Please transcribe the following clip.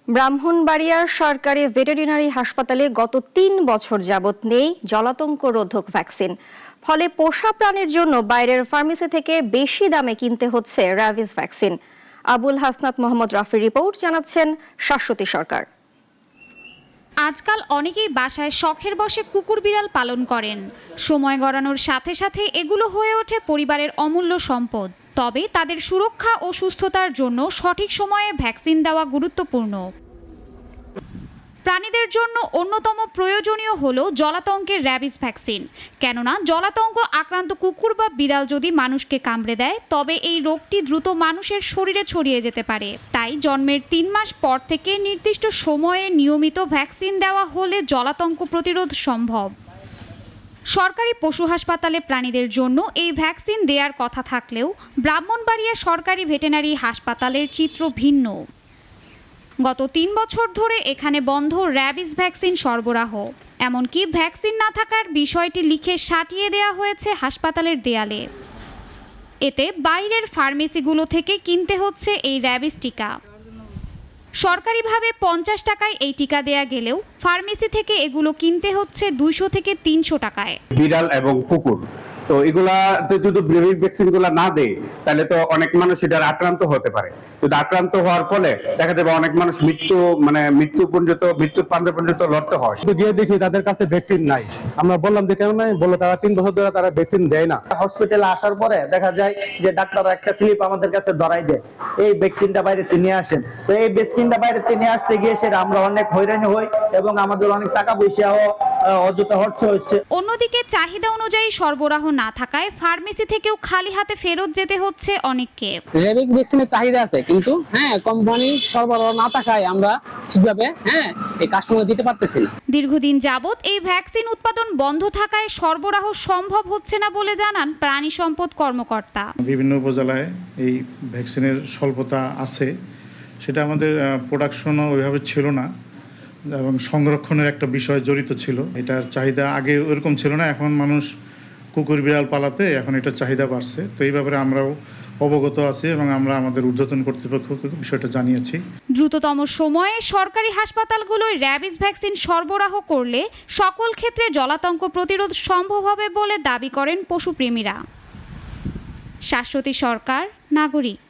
ব্রাহ্মণবাড়িয়ার সরকারি ভেটেরিনারি হাসপাতালে গত ৩ বছর যাবৎ নেই জলাতঙ্ক রোধক ভ্যাকসিন। ফলে পোষা প্রাণীর জন্য বাইরের ফার্মেসি থেকে বেশি দামে কিনতে হচ্ছে র্যাবিস ভ্যাকসিন। আবুল হাসনাত মোহাম্মদ রাফির রিপোর্ট, জানাচ্ছেন শাশ্বতী সরকার। আজকাল অনেকেই বাসায় শখের বশে কুকুর বিড়াল পালন করেন। সময় গড়ানোর সাথে সাথে এগুলো হয়ে ওঠে পরিবারের অমূল্য সম্পদ। তবে তাদের সুরক্ষা ও সুস্থতার জন্য সঠিক সময়ে ভ্যাকসিন দেওয়া গুরুত্বপূর্ণ। প্রাণীদের জন্য অন্যতম প্রয়োজনীয় হলো জলাতঙ্কের র্যাবিস ভ্যাকসিন। কেননা জলাতঙ্ক আক্রান্ত কুকুর বা বিড়াল যদি মানুষকে কামড়ে দেয় তবে এই রোগটি দ্রুত মানুষের শরীরে ছড়িয়ে যেতে পারে। তাই জন্মের ৩ মাস পর থেকে নির্দিষ্ট সময়ে নিয়মিত ভ্যাকসিন দেওয়া হলে জলাতঙ্ক প্রতিরোধ সম্ভব। সরকারি পশু হাসপাতালে প্রাণীদের জন্য এই ভ্যাকসিন দেওয়ার কথা থাকলেও ব্রাহ্মণবাড়িয়া সরকারি ভেটেরিনারি হাসপাতালের চিত্র ভিন্ন। গত ৩ বছর ধরে এখানে বন্ধ র্যাবিস ভ্যাকসিন সরবরাহ। এমনকি ভ্যাকসিন না থাকার বিষয়টি লিখে সাটিয়ে দেওয়া হয়েছে হাসপাতালের দেয়ালে। এতে বাইরের ফার্মেসিগুলো থেকে কিনতে হচ্ছে এই র্যাবিস টিকা। সরকারিভাবে ৫০ টাকায় এই টিকা দেয়া গেলেও ফার্মেসি থেকে এগুলো কিনতে হচ্ছে ২০০ থেকে ৩০০ টাকায়। বিড়াল এবং কুকুর তো এগুলা যদি র্যাবিস ভ্যাকসিন গুলা না দেয় তাহলে তো অনেক মানুষ এটার আক্রান্ত হতে পারে। যদি আক্রান্ত হওয়ার ফলে দেখা যাবে অনেক মানুষ মৃত্যুর প্রান্ত পর্যন্ত লড়তে হয়। তো গিয়ে দেখি তাদের কাছে ভ্যাকসিন নাই। আমরা বললাম যে কেন নাই, বললো তারা ৩ বছর ধরে তারা ভ্যাকসিন দেয় না। হসপিটালে আসার পরে দেখা যায় যে ডাক্তার একটা স্লিপ আমাদের কাছে ধরাই দেয়, এই ভ্যাকসিনটা বাইরে নিয়ে আসেন। তো এই ভ্যাকসিনটা বাইরে নিয়ে আসতে গিয়ে সেটা আমরা অনেক হয়রানি হই এবং আমাদের অনেক টাকা পয়সাও অযথা খরচ হচ্ছে। অন্যদিকে চাহিদা অনুযায়ী সরবরাহ না থাকায় ফার্মেসি থেকেও খালি হাতে ফেরত যেতে হচ্ছে অনেককে। র্যাবিস ভ্যাকসিনের চাহিদা আছে, কিন্তু কোম্পানি সরবরাহ না থাকায় আমরা ঠিকভাবে এই কাস্টমার দিতে পারতেছি না। দীর্ঘদিন যাবৎ এই ভ্যাকসিন উৎপাদন বন্ধ থাকায় সরবরাহ সম্ভব হচ্ছে না বলে জানান প্রাণী সম্পদ কর্মকর্তা। বিভিন্ন উপজেলায় এই ভ্যাকসিনের স্বল্পতা আছে, সেটা আমাদের প্রোডাকশনও ওইভাবে ছিল না এবং সংরক্ষণের একটা বিষয় জড়িত ছিল। এটার চাহিদা আগে ওরকম ছিল না, এখন মানুষ কুকুর বিড়াল পালাতে এখন এটার চাহিদা বাড়ছে। তো এই ব্যাপারে আমরাও অবগত আছি এবং আমরা আমাদের ঊর্ধ্বতন কর্তৃপক্ষকে বিষয়টা জানিয়েছি। দ্রুততম সময়ে সরকারি হাসপাতালগুলোয় র্যাবিস ভ্যাকসিন সরবরাহ করলে সকল ক্ষেত্রে জলাতঙ্ক প্রতিরোধ সম্ভব হবে বলে দাবি করেন পশুপ্রেমীরা। শাশ্বতী সরকার, নাগরিক।